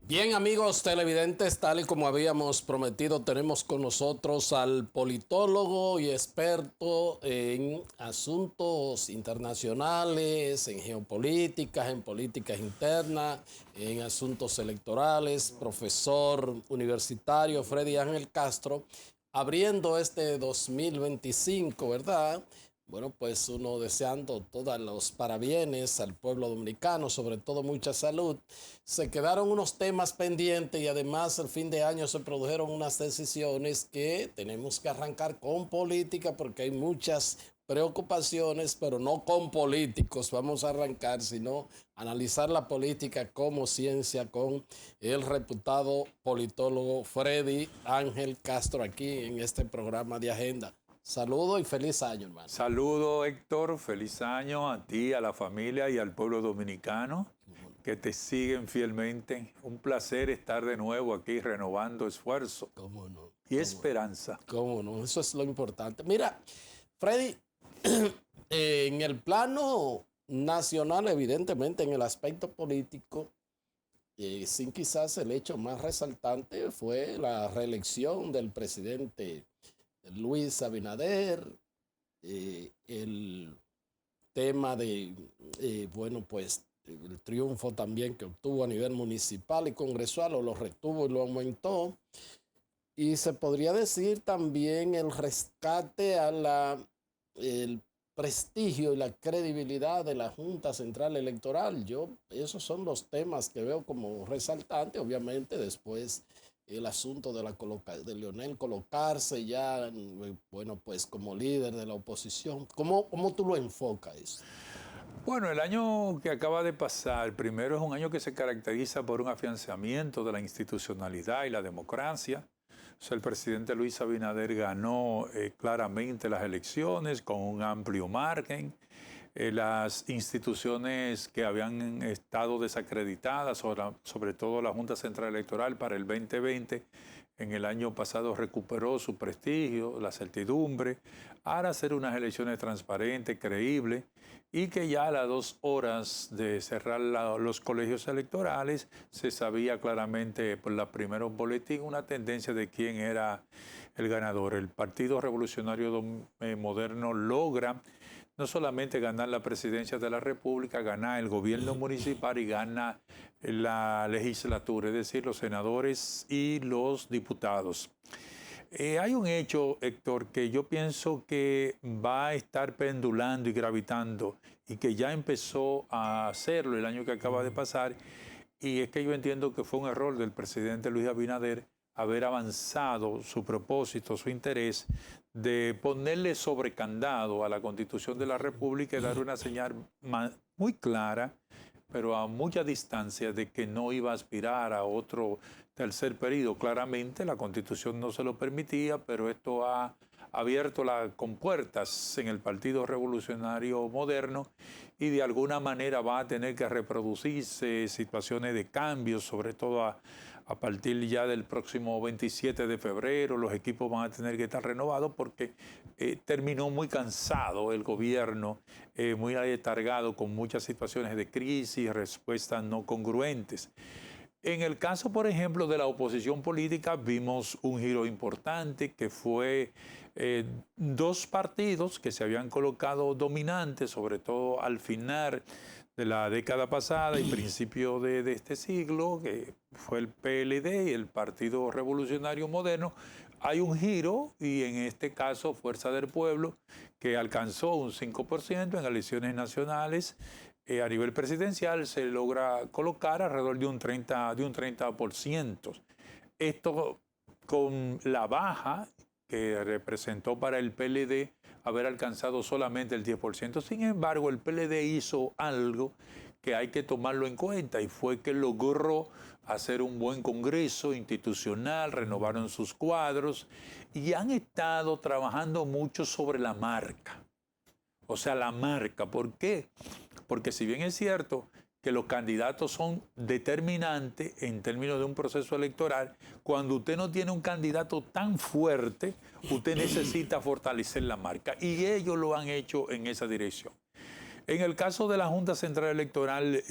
Bien, amigos televidentes, tal y como habíamos prometido, tenemos con nosotros al politólogo y experto en asuntos internacionales, en geopolíticas, en políticas internas, en asuntos electorales, profesor universitario Freddy Ángel Castro, abriendo este 2025, ¿verdad? Bueno, pues uno deseando todos los parabienes al pueblo dominicano, sobre todo mucha salud. Se quedaron unos temas pendientes y además el fin de año se produjeron unas decisiones que tenemos que arrancar con política porque hay muchas preocupaciones, pero no con políticos. Vamos a arrancar, sino analizar la política como ciencia con el reputado politólogo Freddy Ángel Castro aquí en este programa de Agenda. Saludos y feliz año, hermano. Saludo, Héctor, feliz año a ti, a la familia y al pueblo dominicano que te siguen fielmente. Un placer estar de nuevo aquí renovando esfuerzo ¿Cómo no? y esperanza. ¿Cómo no? Eso es lo importante. Mira, Freddy, en el plano nacional, evidentemente, en el aspecto político, sin quizás el hecho más resaltante fue la reelección del presidente Luis Abinader, el tema de, bueno, pues el triunfo también que obtuvo a nivel municipal y congresual, o lo retuvo y lo aumentó. Y se podría decir también el rescate a el prestigio y la credibilidad de la Junta Central Electoral. Esos son los temas que veo como resaltantes. Obviamente después el asunto de Leonel colocarse ya, bueno, pues como líder de la oposición. ¿Cómo tú lo enfocas eso? Bueno, el año que acaba de pasar, primero es un año que se caracteriza por un afianzamiento de la institucionalidad y la democracia. O sea, el presidente Luis Abinader ganó claramente las elecciones con un amplio margen. Las instituciones que habían estado desacreditadas, sobre todo la Junta Central Electoral para el 2020, en el año pasado recuperó su prestigio, la certidumbre, para hacer unas elecciones transparentes, creíbles, y que ya a las 2 horas de cerrar los colegios electorales se sabía claramente por los primeros boletines una tendencia de quién era el ganador. El Partido Revolucionario Moderno logra no solamente ganar la presidencia de la República, ganar el gobierno municipal y gana la legislatura, es decir, los senadores y los diputados. Hay un hecho, Héctor, que yo pienso que va a estar pendulando y gravitando y que ya empezó a hacerlo el año que acaba de pasar, y es que yo entiendo que fue un error del presidente Luis Abinader haber avanzado su propósito, su interés de ponerle sobrecandado a la Constitución de la República y dar una señal muy clara, pero a mucha distancia, de que no iba a aspirar a otro tercer periodo. Claramente la Constitución no se lo permitía, pero esto ha abierto las compuertas en el Partido Revolucionario Moderno y de alguna manera va a tener que reproducirse situaciones de cambio, sobre todo a partir ya del próximo 27 de febrero. Los equipos van a tener que estar renovados porque terminó muy cansado el gobierno, muy aletargado, con muchas situaciones de crisis, respuestas no congruentes. En el caso, por ejemplo, de la oposición política, vimos un giro importante que fue 2 partidos que se habían colocado dominantes, sobre todo al final de la década pasada y principio de este siglo, que fue el PLD y el Partido Revolucionario Moderno. Hay un giro, y en este caso Fuerza del Pueblo, que alcanzó un 5% en elecciones nacionales. A nivel presidencial se logra colocar alrededor de un 30%. Esto con la baja que representó para el PLD haber alcanzado solamente el 10%. Sin embargo, el PLD hizo algo que hay que tomarlo en cuenta, y fue que logró hacer un buen congreso institucional, renovaron sus cuadros y han estado trabajando mucho sobre la marca. O sea, la marca. ¿Por qué? Porque si bien es cierto que los candidatos son determinantes en términos de un proceso electoral, cuando usted no tiene un candidato tan fuerte, usted necesita fortalecer la marca, y ellos lo han hecho en esa dirección. En el caso de la Junta Central Electoral,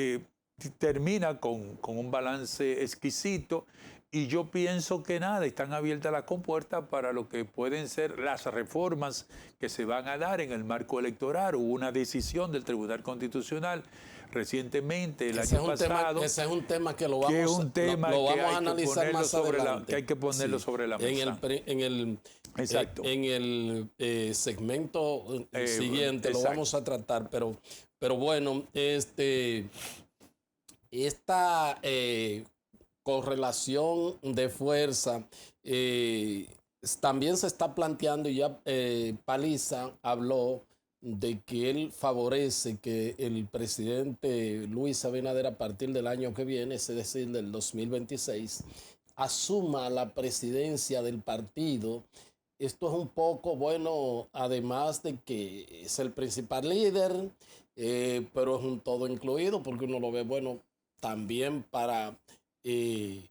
termina con un balance exquisito. Y yo pienso que nada, están abiertas las compuertas para lo que pueden ser las reformas que se van a dar en el marco electoral. Hubo una decisión del Tribunal Constitucional recientemente, el año pasado. Ese es un tema que lo vamos a analizar más adelante. Que hay que ponerlo sobre la mesa. Exacto. En el segmento siguiente lo vamos a tratar, pero bueno, esta correlación de fuerza también se está planteando, y ya Paliza habló de que él favorece que el presidente Luis Abinader, a partir del año que viene, es decir, del 2026, asuma la presidencia del partido. Esto es un poco, bueno, además de que es el principal líder, pero es un todo incluido, porque uno lo ve, bueno, también para el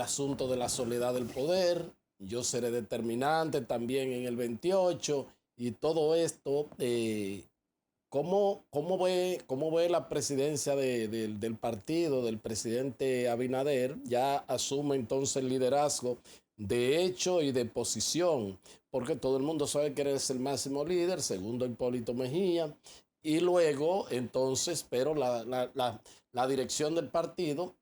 asunto de la soledad del poder. Yo seré determinante también en el 28, y todo esto. ¿Cómo ve la presidencia del partido, del presidente Abinader? Ya asume entonces el liderazgo de hecho y de posición, porque todo el mundo sabe que eres el máximo líder, segundo Hipólito Mejía, y luego entonces, pero la dirección del partido,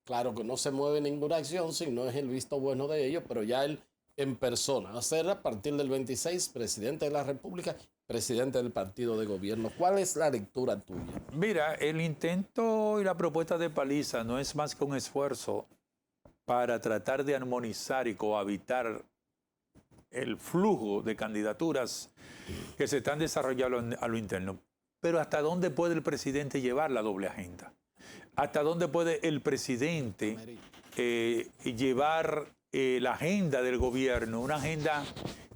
claro que no se mueve ninguna acción si no es el visto bueno de ellos, pero ya él en persona va a ser, a partir del 26, presidente de la República, presidente del partido de gobierno. ¿Cuál es la lectura tuya? Mira, el intento y la propuesta de Paliza no es más que un esfuerzo para tratar de armonizar y cohabitar el flujo de candidaturas que se están desarrollando a lo interno. Pero ¿hasta dónde puede el presidente llevar la doble agenda? ¿Hasta dónde puede el presidente llevar la agenda del gobierno? Una agenda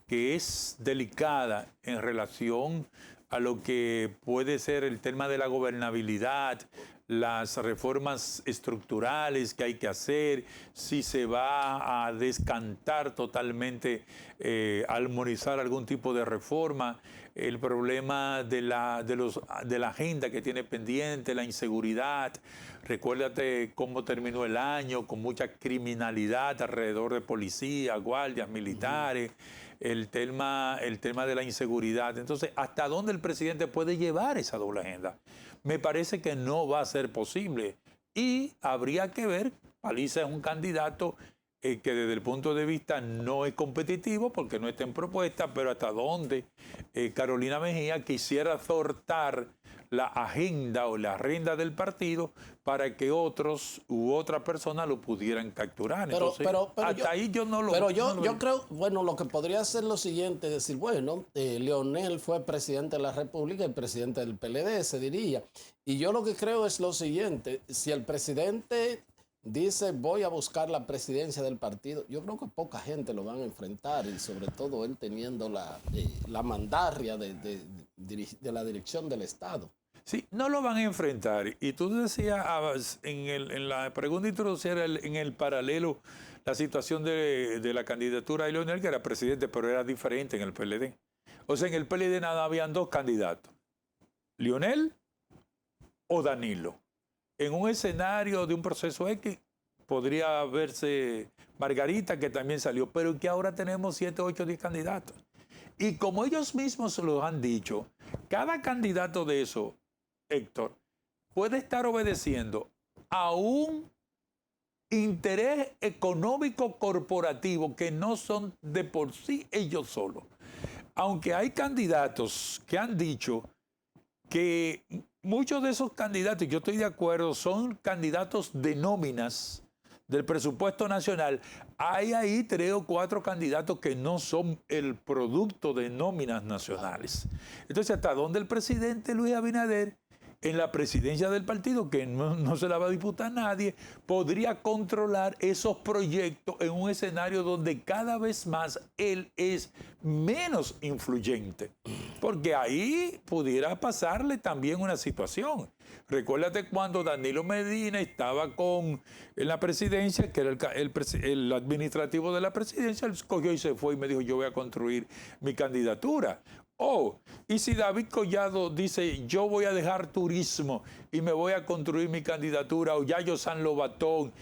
que es delicada en relación a lo que puede ser el tema de la gobernabilidad, las reformas estructurales que hay que hacer, si se va a descantar totalmente, armonizar algún tipo de reforma, el problema de la agenda que tiene pendiente, la inseguridad. Recuérdate cómo terminó el año, con mucha criminalidad alrededor de policías, guardias, militares, el tema de la inseguridad. Entonces, ¿hasta dónde el presidente puede llevar esa doble agenda? Me parece que no va a ser posible. Y habría que ver, Paliza es un candidato que desde el punto de vista no es competitivo porque no está en propuesta, pero hasta dónde Carolina Mejía quisiera exhortar la agenda o la agenda del partido para que otros u otras personas lo pudieran capturar. Entonces, ahí yo no lo... Pero yo creo, bueno, lo que podría hacer lo siguiente, es decir, bueno, Leonel fue presidente de la República y presidente del PLD, se diría. Y yo lo que creo es lo siguiente, si el presidente dice voy a buscar la presidencia del partido, yo creo que poca gente lo van a enfrentar, y sobre todo él teniendo la mandarria de la dirección del Estado. Sí, no lo van a enfrentar. Y tú decías en la pregunta introducida, en el paralelo, la situación de la candidatura de Leonel, que era presidente, pero era diferente en el PLD. O sea, en el PLD nada habían dos candidatos, Leonel o Danilo. En un escenario de un proceso X podría verse Margarita, que también salió, pero que ahora tenemos 7, 8, 10 candidatos. Y como ellos mismos lo han dicho, cada candidato de eso, Héctor, puede estar obedeciendo a un interés económico corporativo que no son de por sí ellos solos. Aunque hay candidatos que han dicho que muchos de esos candidatos, yo estoy de acuerdo, son candidatos de nóminas del presupuesto nacional. Hay ahí 3 o 4 candidatos que no son el producto de nóminas nacionales. Entonces, ¿hasta dónde el presidente Luis Abinader, en la presidencia del partido, que no se la va a disputar nadie, podría controlar esos proyectos en un escenario donde cada vez más él es menos influyente? Porque ahí pudiera pasarle también una situación. Recuérdate cuando Danilo Medina estaba en la presidencia, que era el administrativo de la presidencia, él cogió y se fue y me dijo, yo voy a construir mi candidatura. Oh, y si David Collado dice, yo voy a dejar turismo y me voy a construir mi candidatura, o Yayo San Lobatón.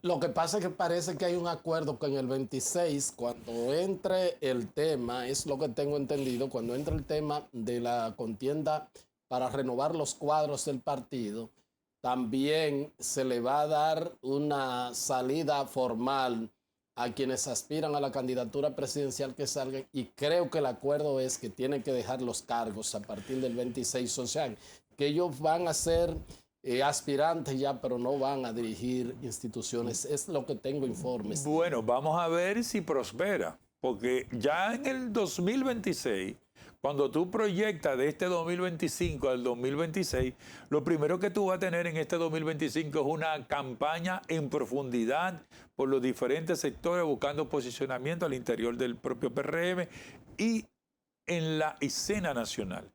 Lo que pasa es que parece que hay un acuerdo que en el 26, cuando entre el tema, es lo que tengo entendido, cuando entre el tema de la contienda para renovar los cuadros del partido, también se le va a dar una salida formal a quienes aspiran a la candidatura presidencial que salgan, y creo que el acuerdo es que tienen que dejar los cargos a partir del 26, o sea, que ellos van a ser aspirantes ya, pero no van a dirigir instituciones. Es lo que tengo informes. Bueno, vamos a ver si prospera, porque ya en el 2026, cuando tú proyectas de este 2025 al 2026, lo primero que tú vas a tener en este 2025 es una campaña en profundidad por los diferentes sectores buscando posicionamiento al interior del propio PRM y en la escena nacional.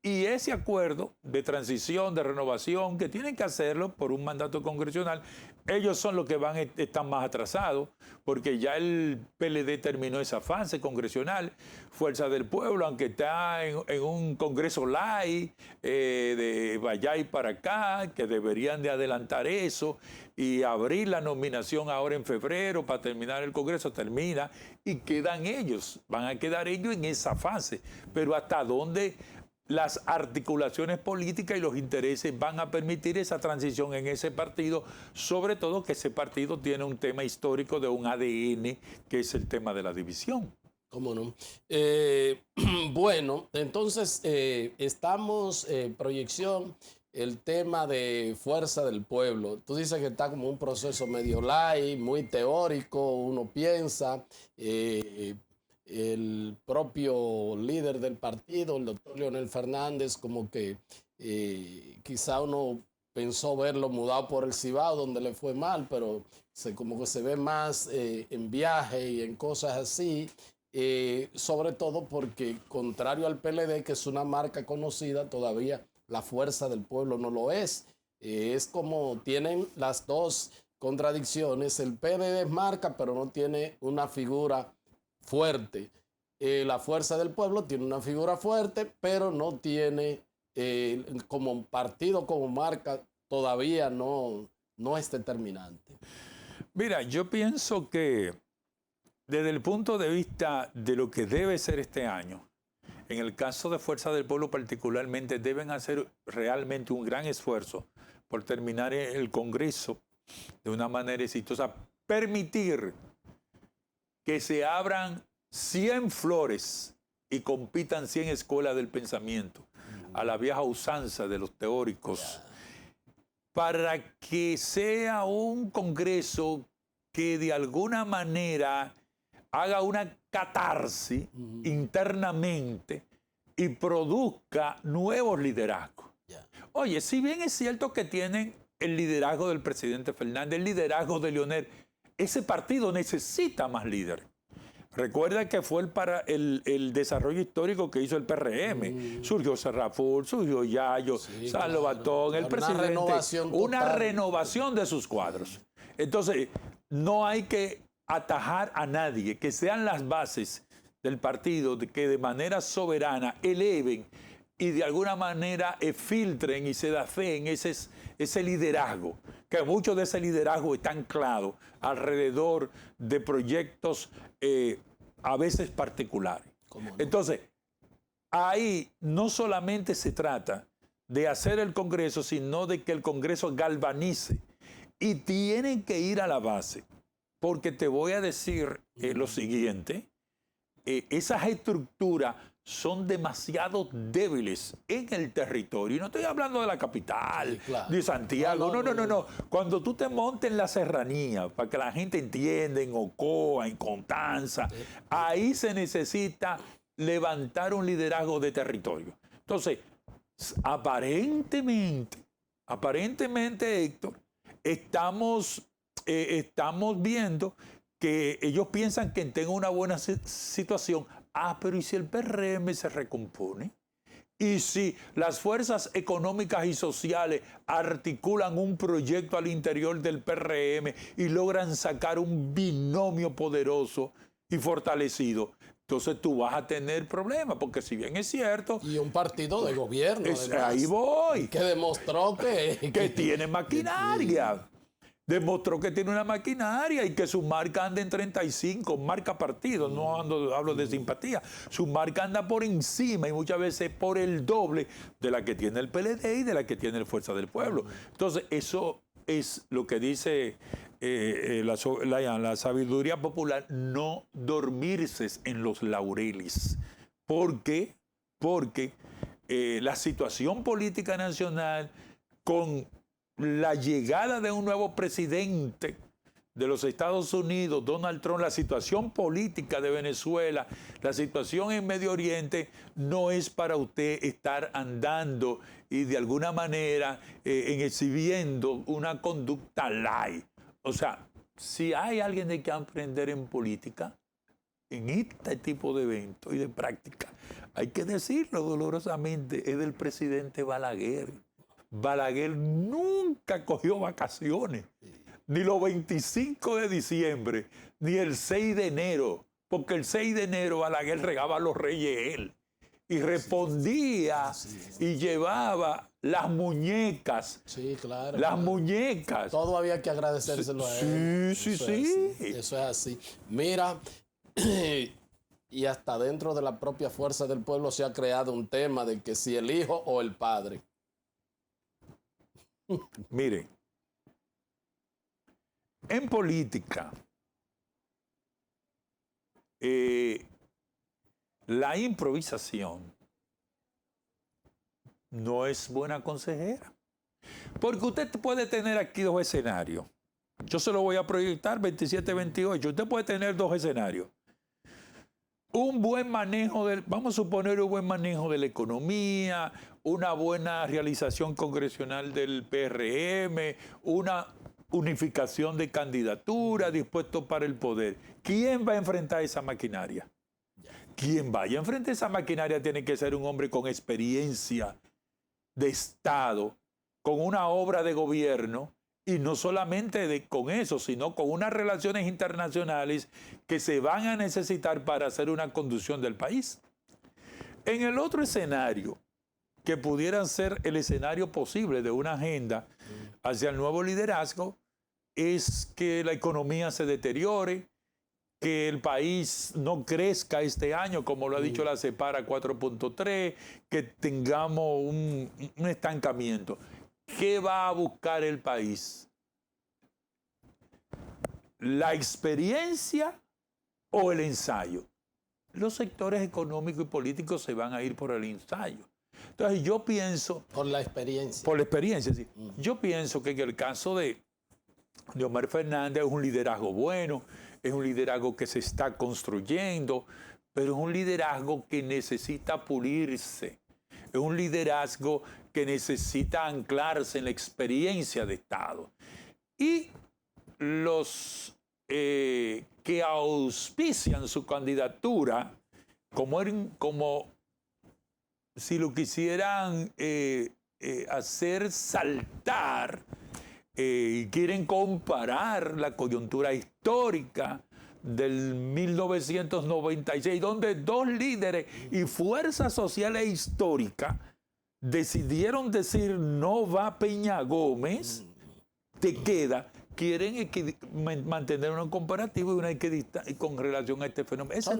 Y ese acuerdo de transición, de renovación, que tienen que hacerlo por un mandato congresional, ellos son los que están más atrasados, porque ya el PLD terminó esa fase congresional. Fuerza del Pueblo, aunque está en un congreso light, de vaya y para acá, que deberían de adelantar eso y abrir la nominación ahora en febrero para terminar el congreso, termina, y quedan ellos, van a quedar ellos en esa fase. Pero hasta dónde las articulaciones políticas y los intereses van a permitir esa transición en ese partido, sobre todo que ese partido tiene un tema histórico de un ADN, que es el tema de la división. ¿Cómo no? Bueno, entonces estamos proyección, el tema de Fuerza del Pueblo. Tú dices que está como un proceso medio light, muy teórico, uno piensa. El propio líder del partido, el doctor Leonel Fernández, como que quizá uno pensó verlo mudado por el Cibao, donde le fue mal, pero como que se ve más en viaje y en cosas así, sobre todo porque, contrario al PLD, que es una marca conocida, todavía la Fuerza del Pueblo no lo es. Es como tienen las dos contradicciones. El PLD es marca, pero no tiene una figura fuerte. La Fuerza del Pueblo tiene una figura fuerte, pero no tiene como partido, como marca, todavía no es determinante. Mira, yo pienso que desde el punto de vista de lo que debe ser este año, en el caso de Fuerza del Pueblo particularmente, deben hacer realmente un gran esfuerzo por terminar el Congreso de una manera exitosa, permitir que se abran 100 flores y compitan 100 escuelas del pensamiento, a la vieja usanza de los teóricos, para que sea un congreso que de alguna manera haga una catarsis internamente y produzca nuevos liderazgos. Oye, si bien es cierto que tienen el liderazgo del presidente Fernández, el liderazgo de Leonel, ese partido necesita más líderes. Recuerda que fue el desarrollo histórico que hizo el PRM. Surgió Serraful, surgió Yayo, sí, San Lobatón, el presidente. Una renovación de sus cuadros. Entonces, no hay que atajar a nadie, que sean las bases del partido que de manera soberana eleven y de alguna manera filtren y se da fe en ese liderazgo, que mucho de ese liderazgo está anclado alrededor de proyectos a veces particulares. ¿Cómo no? Entonces, ahí no solamente se trata de hacer el Congreso, sino de que el Congreso galvanice. Y tienen que ir a la base, porque te voy a decir lo siguiente, esas estructuras son demasiado débiles en el territorio. Y no estoy hablando de la capital, sí, claro, de Santiago. No. Cuando tú te montes en la serranía, para que la gente entienda, en Ocoa, en Constanza, ahí se necesita levantar un liderazgo de territorio. Entonces, aparentemente, Héctor, estamos viendo que ellos piensan que tengan una buena situación. Pero ¿y si el PRM se recompone? ¿Y si las fuerzas económicas y sociales articulan un proyecto al interior del PRM y logran sacar un binomio poderoso y fortalecido? entonces tú vas a tener problemas, porque si bien es cierto... Y un partido de gobierno, ahí voy. Que demostró que tiene maquinaria. Demostró que tiene una maquinaria y que su marca anda en 35, marca partido, no hablo de simpatía. Su marca anda por encima y muchas veces por el doble de la que tiene el PLD y de la que tiene el Fuerza del Pueblo. Entonces, eso es lo que dice la sabiduría popular, no dormirse en los laureles. ¿Por qué? Porque la situación política nacional, con la llegada de un nuevo presidente de los Estados Unidos, Donald Trump, la situación política de Venezuela, la situación en Medio Oriente, no es para usted estar andando y de alguna manera exhibiendo una conducta light. O sea, si hay alguien de que aprender en política, en este tipo de eventos y de práctica, hay que decirlo dolorosamente, es del presidente Balaguer. Balaguer nunca cogió vacaciones, ni los 25 de diciembre, ni el 6 de enero, porque el 6 de enero Balaguer regaba a los reyes él, y respondía y llevaba las muñecas. Sí, claro. Las muñecas. Todo había que agradecérselo a él. Sí. Eso es así. Mira, y hasta dentro de la propia Fuerza del Pueblo se ha creado un tema de que si el hijo o el padre. Mire, en política, la improvisación no es buena consejera. Porque usted puede tener aquí dos escenarios. Yo se lo voy a proyectar 27-28. Usted puede tener dos escenarios. Un buen manejo vamos a suponer un buen manejo de la economía, una buena realización congresional del PRM, una unificación de candidatura, dispuesto para el poder. ¿Quién va a enfrentar esa maquinaria? Quien vaya a enfrentar esa maquinaria tiene que ser un hombre con experiencia de Estado, con una obra de gobierno, y no solamente con eso, sino con unas relaciones internacionales que se van a necesitar para hacer una conducción del país. En el otro escenario, que pudiera ser el escenario posible de una agenda hacia el nuevo liderazgo, es que la economía se deteriore, que el país no crezca este año, como lo ha dicho la CEPAR 4.3, que tengamos un estancamiento. ¿Qué va a buscar el país? ¿La experiencia o el ensayo? Los sectores económicos y políticos se van a ir por el ensayo. Entonces yo pienso... Por la experiencia. Por la experiencia, sí. Yo pienso que en el caso de Omar Fernández es un liderazgo bueno, es un liderazgo que se está construyendo, pero es un liderazgo que necesita pulirse. Es un liderazgo que necesita anclarse en la experiencia de Estado. Y los que auspician su candidatura, como si lo quisieran hacer saltar, y quieren comparar la coyuntura histórica del 1996, donde dos líderes y fuerzas sociales históricas decidieron decir no va Peña Gómez, te queda. Quieren mantener un comparativo y una equidistancia con relación a este fenómeno. Eso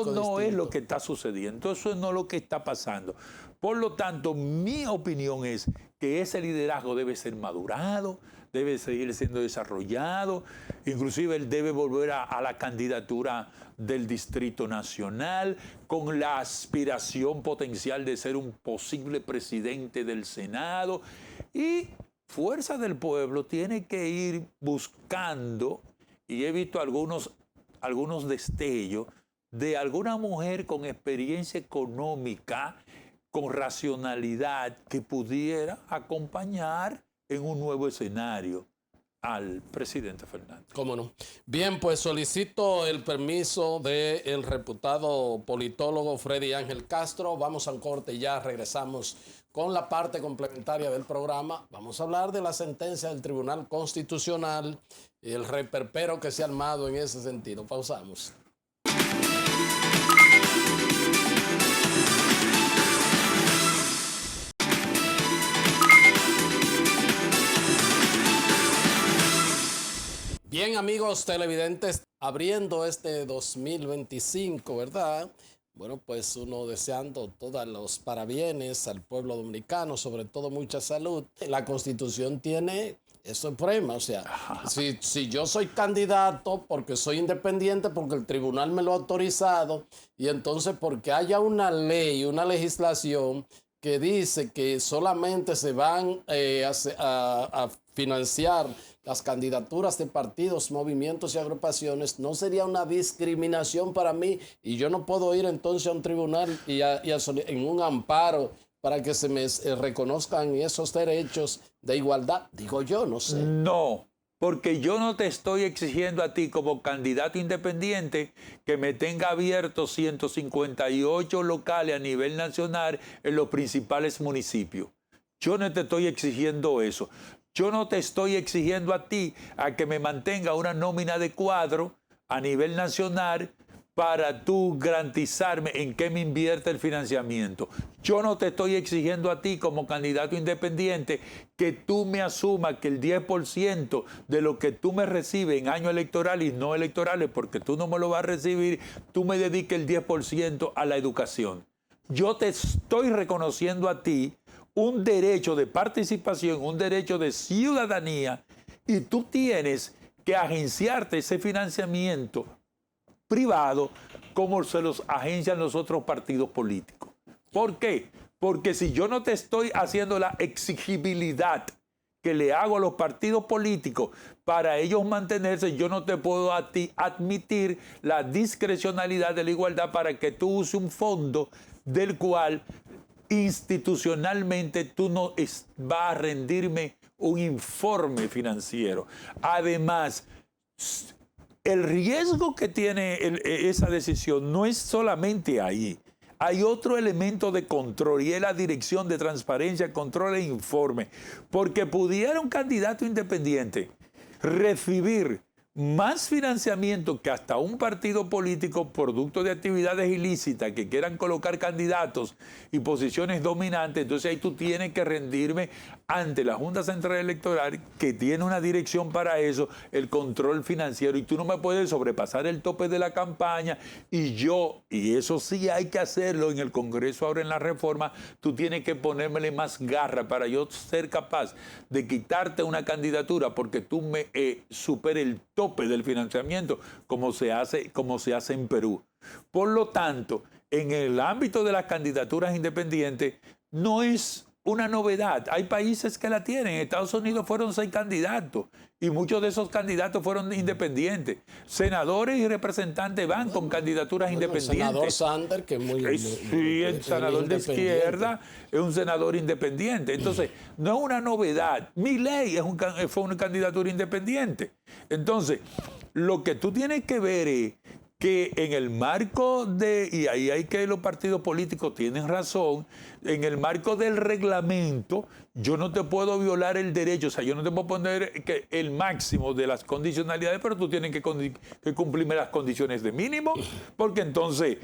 no es lo que está sucediendo, eso no es lo que está pasando. Por lo tanto, mi opinión es que ese liderazgo debe ser madurado, debe seguir siendo desarrollado, inclusive él debe volver a la candidatura del Distrito Nacional con la aspiración potencial de ser un posible presidente del Senado, y Fuerza del Pueblo tiene que ir buscando, y he visto algunos destellos de alguna mujer con experiencia económica, con racionalidad, que pudiera acompañar en un nuevo escenario al presidente Fernández. ¿Cómo no? Bien, pues solicito el permiso del reputado politólogo Freddy Ángel Castro. Vamos a un corte y ya regresamos con la parte complementaria del programa. Vamos a hablar de la sentencia del Tribunal Constitucional y el reperpero que se ha armado en ese sentido. Pausamos. amigos televidentes, abriendo este 2025, ¿verdad? Bueno, pues uno deseando todos los parabienes al pueblo dominicano, sobre todo mucha salud. La Constitución tiene eso suprema, o sea, si yo soy candidato porque soy independiente, porque el tribunal me lo ha autorizado, y entonces porque haya una ley, una legislación que dice que solamente se van a financiar las candidaturas de partidos, movimientos y agrupaciones, no sería una discriminación para mí, y yo no puedo ir entonces a un tribunal en un amparo para que se me reconozcan esos derechos de igualdad. Digo yo, no sé. No, porque yo no te estoy exigiendo a ti como candidato independiente que me tenga abiertos 158 locales a nivel nacional en los principales municipios. Yo no te estoy exigiendo eso. Yo no te estoy exigiendo a ti a que me mantenga una nómina de cuadro a nivel nacional para tú garantizarme en qué me invierte el financiamiento. Yo no te estoy exigiendo a ti como candidato independiente que tú me asumas que el 10% de lo que tú me recibes en años electorales y no electorales, porque tú no me lo vas a recibir, tú me dediques el 10% a la educación. Yo te estoy reconociendo a ti un derecho de participación, un derecho de ciudadanía, y tú tienes que agenciarte ese financiamiento privado como se los agencian los otros partidos políticos. ¿Por qué? Porque si yo no te estoy haciendo la exigibilidad que le hago a los partidos políticos para ellos mantenerse, yo no te puedo a ti admitir la discrecionalidad de la igualdad para que tú uses un fondo del cual institucionalmente tú no vas a rendirme un informe financiero. Además, el riesgo que tiene esa decisión no es solamente ahí. Hay otro elemento de control y es la Dirección de Transparencia, Control e Informe. Porque pudiera un candidato independiente recibir más financiamiento que hasta un partido político producto de actividades ilícitas que quieran colocar candidatos y posiciones dominantes. Entonces ahí tú tienes que rendirme ante la Junta Central Electoral, que tiene una dirección para eso, el control financiero, y tú no me puedes sobrepasar el tope de la campaña. Y eso sí hay que hacerlo en el Congreso ahora en la reforma, tú tienes que ponérmele más garra para yo ser capaz de quitarte una candidatura porque tú me superes el tope del financiamiento, como se hace en Perú. Por lo tanto, en el ámbito de las candidaturas independientes, no es una novedad. Hay países que la tienen. En Estados Unidos fueron 6 candidatos y muchos de esos candidatos fueron independientes. Senadores y representantes van con candidaturas independientes. El senador Sanders, que es muy... Sí, el senador de izquierda es un senador independiente. Entonces, no es una novedad. Milei fue una candidatura independiente. Entonces, lo que tú tienes que ver es que en el marco y ahí hay que los partidos políticos tienen razón, en el marco del reglamento, yo no te puedo violar el derecho, o sea, yo no te puedo poner el máximo de las condicionalidades, pero tú tienes que cumplirme las condiciones de mínimo, porque entonces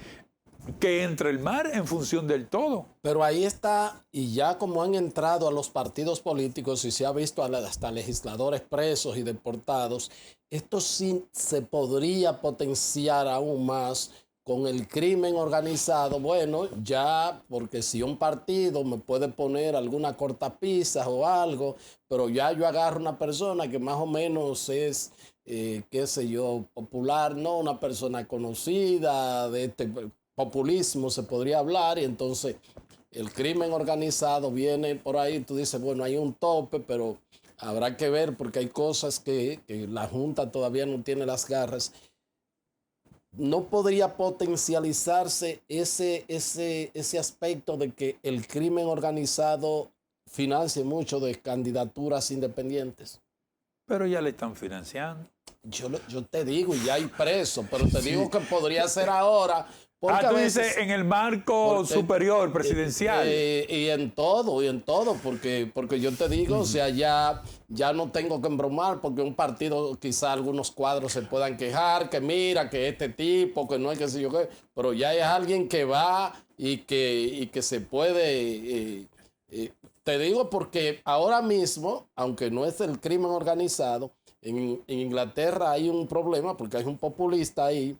que entre el mar en función del todo. Pero ahí está, y ya como han entrado a los partidos políticos y se ha visto hasta legisladores presos y deportados, esto sí se podría potenciar aún más con el crimen organizado. Bueno, ya, porque si un partido me puede poner alguna cortapisa o algo, pero ya yo agarro una persona que más o menos es, qué sé yo, popular, no una persona conocida de este populismo se podría hablar, y entonces el crimen organizado viene por ahí, tú dices, bueno, hay un tope, pero habrá que ver porque hay cosas que la Junta todavía no tiene las garras. ¿No podría potencializarse ese aspecto de que el crimen organizado financie mucho de candidaturas independientes? Pero ya le están financiando. Yo te digo, ya hay preso, pero te digo que podría ser ahora. Tú dices en el marco superior presidencial. Y en todo, porque yo te digo, o sea, ya no tengo que embromar, porque un partido, quizá algunos cuadros se puedan quejar, que mira, que este tipo, que no hay que sé yo qué, pero ya es alguien que va y que se puede... te digo porque ahora mismo, aunque no es el crimen organizado, En Inglaterra hay un problema porque hay un populista ahí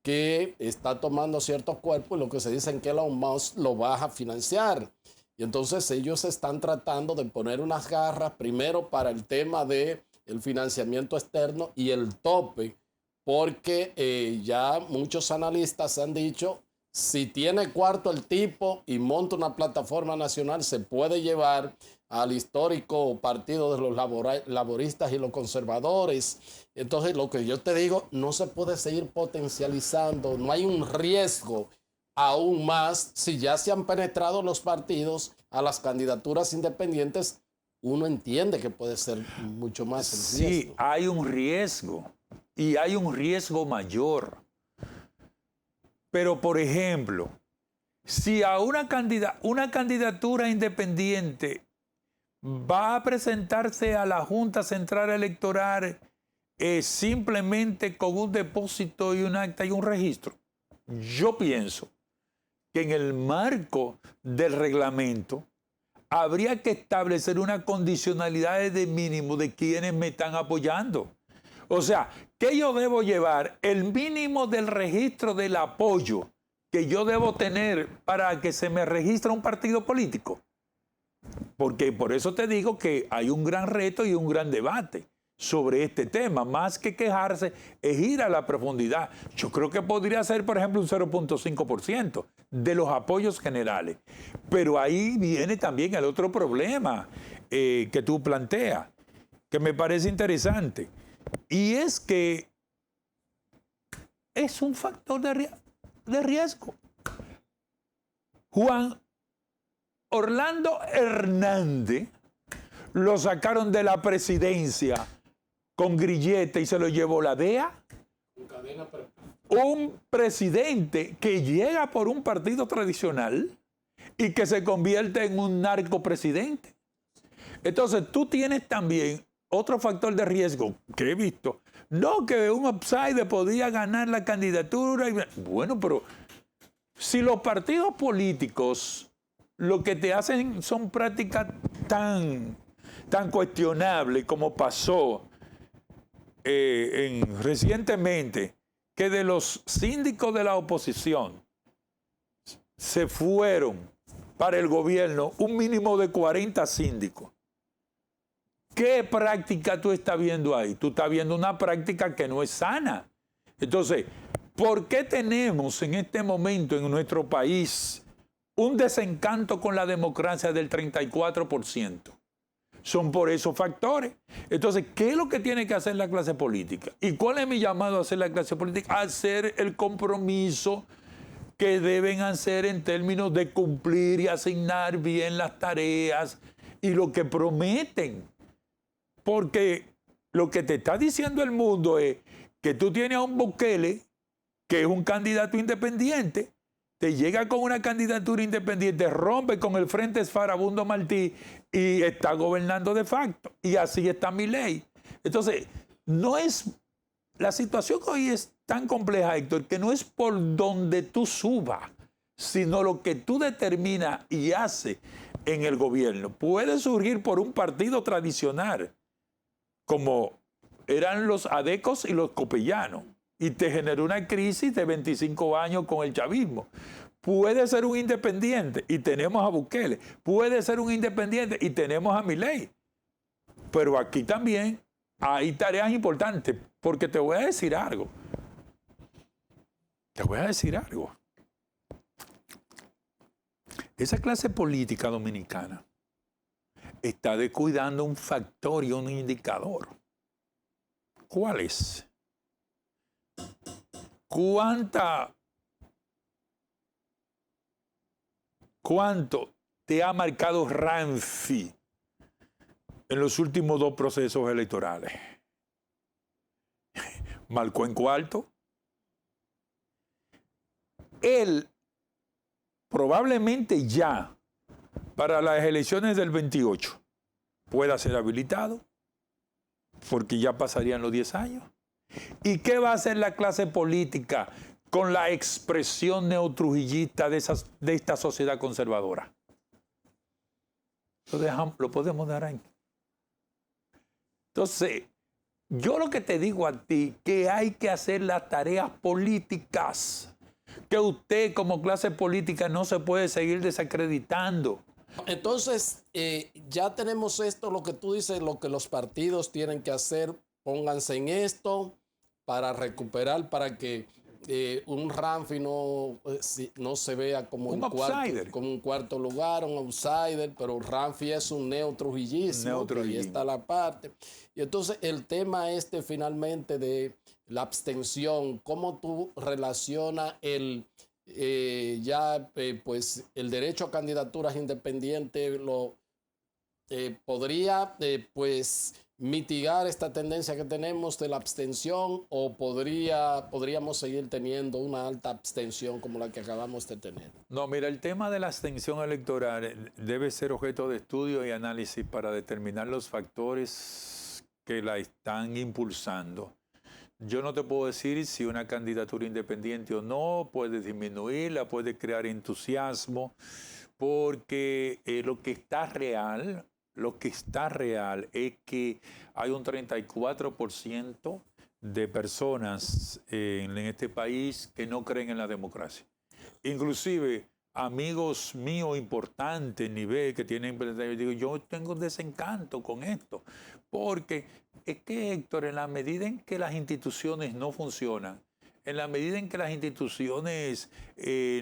que está tomando ciertos cuerpos y lo que se dice es que Elon Musk lo va a financiar. Y entonces ellos están tratando de poner unas garras primero para el tema de el financiamiento externo y el tope, porque ya muchos analistas han dicho, si tiene cuarto el tipo y monta una plataforma nacional, se puede llevar al histórico partido de los laboristas y los conservadores. Entonces, lo que yo te digo, no se puede seguir potencializando, no hay un riesgo aún más si ya se han penetrado los partidos a las candidaturas independientes. Uno entiende que puede ser mucho más el riesgo. Sí, hay un riesgo y hay un riesgo mayor. Pero, por ejemplo, si a una candidatura independiente va a presentarse a la Junta Central Electoral simplemente con un depósito y un acta y un registro, yo pienso que en el marco del reglamento habría que establecer una condicionalidad de mínimo de quienes me están apoyando. O sea, ¿qué yo debo llevar? El mínimo del registro del apoyo que yo debo tener para que se me registre un partido político. Porque por eso te digo que hay un gran reto y un gran debate sobre este tema. Más que quejarse, es ir a la profundidad. Yo creo que podría ser, por ejemplo, un 0.5% de los apoyos generales. Pero ahí viene también el otro problema que tú planteas, que me parece interesante. Y es que es un factor de riesgo. Juan Orlando Hernández lo sacaron de la presidencia con grillete y se lo llevó la DEA. Un presidente que llega por un partido tradicional y que se convierte en un narcopresidente. Entonces tú tienes también otro factor de riesgo que he visto. No, que un upside podía ganar la candidatura. Bueno, pero si los partidos políticos lo que te hacen son prácticas tan cuestionables como pasó recientemente, que de los síndicos de la oposición se fueron para el gobierno un mínimo de 40 síndicos. ¿Qué práctica tú estás viendo ahí? Tú estás viendo una práctica que no es sana. Entonces, ¿por qué tenemos en este momento en nuestro país un desencanto con la democracia del 34%? Son por esos factores. Entonces, ¿qué es lo que tiene que hacer la clase política? ¿Y cuál es mi llamado a hacer la clase política? Hacer el compromiso que deben hacer en términos de cumplir y asignar bien las tareas y lo que prometen. Porque lo que te está diciendo el mundo es que tú tienes a un Bukele, que es un candidato independiente, te llega con una candidatura independiente, rompe con el Frente Farabundo Martí y está gobernando de facto. Y así está Milei. Entonces, no es... La situación hoy es tan compleja, Héctor, que no es por donde tú subas, sino lo que tú determinas y haces en el gobierno. Puede surgir por un partido tradicional, como eran los adecos y los copellanos, y te generó una crisis de 25 años con el chavismo. Puede ser un independiente y tenemos a Bukele. Puede ser un independiente y tenemos a Milei. Pero aquí también hay tareas importantes, porque te voy a decir algo. Esa clase política dominicana está descuidando un factor y un indicador. ¿Cuál es? ¿Cuánto te ha marcado Ramfi en los últimos 2 procesos electorales? Marcó en cuarto. Él probablemente ya para las elecciones del 28 pueda ser habilitado, porque ya pasarían los 10 años. ¿Y qué va a hacer la clase política con la expresión neotrujillista de esta sociedad conservadora? Lo podemos dar ahí. Entonces, Yo lo que te digo a ti, que hay que hacer las tareas políticas, que usted como clase política no se puede seguir desacreditando. Entonces, ya tenemos esto, lo que tú dices, lo que los partidos tienen que hacer, pónganse en esto para recuperar, para que un Ramfi no se vea como un cuarto lugar, un outsider, pero Ramfi es un neotrujillismo, ahí está la parte. Y entonces el tema finalmente de la abstención, ¿cómo tú relacionas pues el derecho a candidaturas independientes podría pues mitigar esta tendencia que tenemos de la abstención, o podríamos seguir teniendo una alta abstención como la que acabamos de tener? No, mira, el tema de la abstención electoral debe ser objeto de estudio y análisis para determinar los factores que la están impulsando. Yo no te puedo decir si una candidatura independiente o no puede disminuirla, puede crear entusiasmo, porque lo que está real es que hay un 34% de personas en este país que no creen en la democracia. Inclusive amigos míos importantes, nivel que tienen, digo, yo tengo un desencanto con esto, porque es que, Héctor, en la medida en que las instituciones no funcionan, en la medida en que las instituciones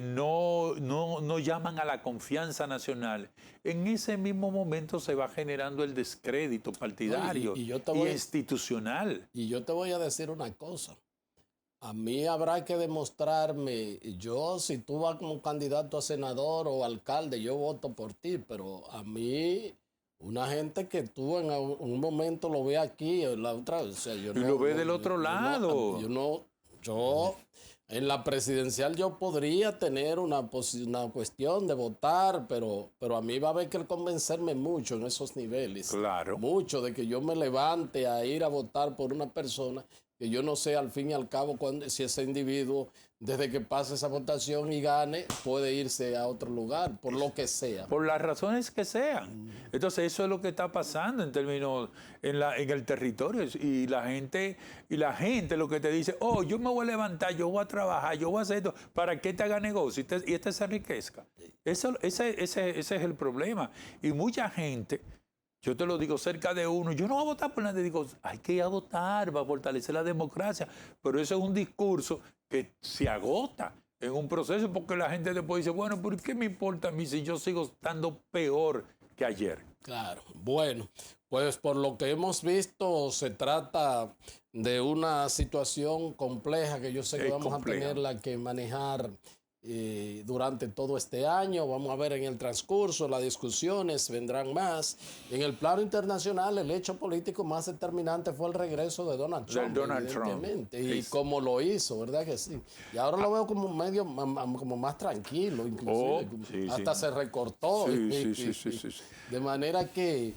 no llaman a la confianza nacional, en ese mismo momento se va generando el descrédito partidario y institucional. Y yo te voy a decir una cosa. A mí habrá que demostrarme, si tú vas como candidato a senador o alcalde, yo voto por ti, pero a mí, una gente que tú en un momento lo ve aquí, la otra, o sea, yo y lo ve del otro lado. Yo en la presidencial yo podría tener una cuestión de votar, pero a mí va a haber que convencerme mucho en esos niveles. Claro. Mucho de que yo me levante a ir a votar por una persona que yo no sé al fin y al cabo si ese individuo, desde que pase esa votación y gane, puede irse a otro lugar, por lo que sea. Por las razones que sean. Entonces eso es lo que está pasando en términos, en el territorio. Y la gente lo que te dice, oh, yo me voy a levantar, yo voy a trabajar, yo voy a hacer esto, para que te haga negocio y este se enriquezca. Ese es el problema. Y mucha gente... Yo te lo digo, cerca de uno, yo no voy a votar por nadie, digo, hay que ir a votar para fortalecer la democracia, pero eso es un discurso que se agota en un proceso, porque la gente después dice, bueno, ¿por qué me importa a mí si yo sigo estando peor que ayer? Claro, bueno, pues por lo que hemos visto se trata de una situación compleja que yo sé que vamos a tenerla que manejar durante todo este año. Vamos a ver en el transcurso, las discusiones vendrán más. En el plano internacional, el hecho político más determinante fue el regreso de Donald Trump. Y cómo lo hizo, ¿verdad que sí? Y ahora lo veo como como más tranquilo, inclusive. Hasta se recortó. De manera que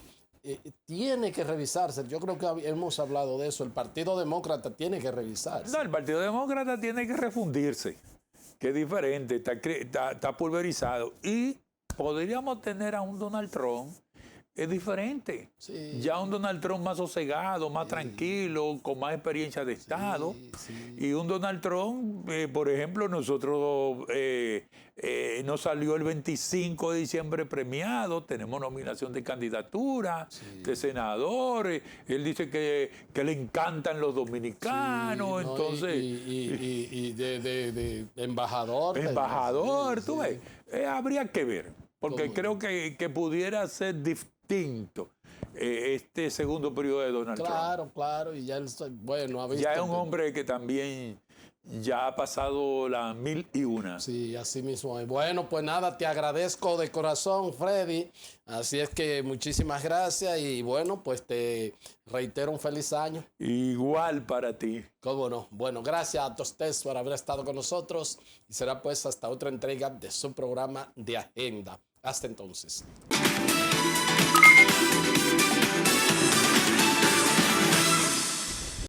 tiene que revisarse. Yo creo que hemos hablado de eso. El Partido Demócrata tiene que revisarse. No, el Partido Demócrata tiene que refundirse. Que es diferente, está pulverizado. Y podríamos tener a un Donald Trump, es diferente. Sí. Ya un Donald Trump más sosegado, más tranquilo, con más experiencia de Estado. Y un Donald Trump, por ejemplo, nosotros nos salió el 25 de diciembre premiado, tenemos nominación de candidatura, de senadores. Él dice que le encantan los dominicanos, entonces... Y de embajador. Embajador, tú ves. Habría que ver, porque creo que pudiera ser distinto este segundo periodo de Donald Trump. Claro, y ya él, bueno, ha visto. Ya es un hombre que también ya ha pasado las 1001. Sí, así mismo es. Bueno, pues nada, te agradezco de corazón, Freddy. Así es que muchísimas gracias y bueno, pues te reitero un feliz año. Igual para ti. Cómo no. Bueno, gracias a ustedes por haber estado con nosotros y será pues hasta otra entrega de su programa de Agenda. Hasta entonces.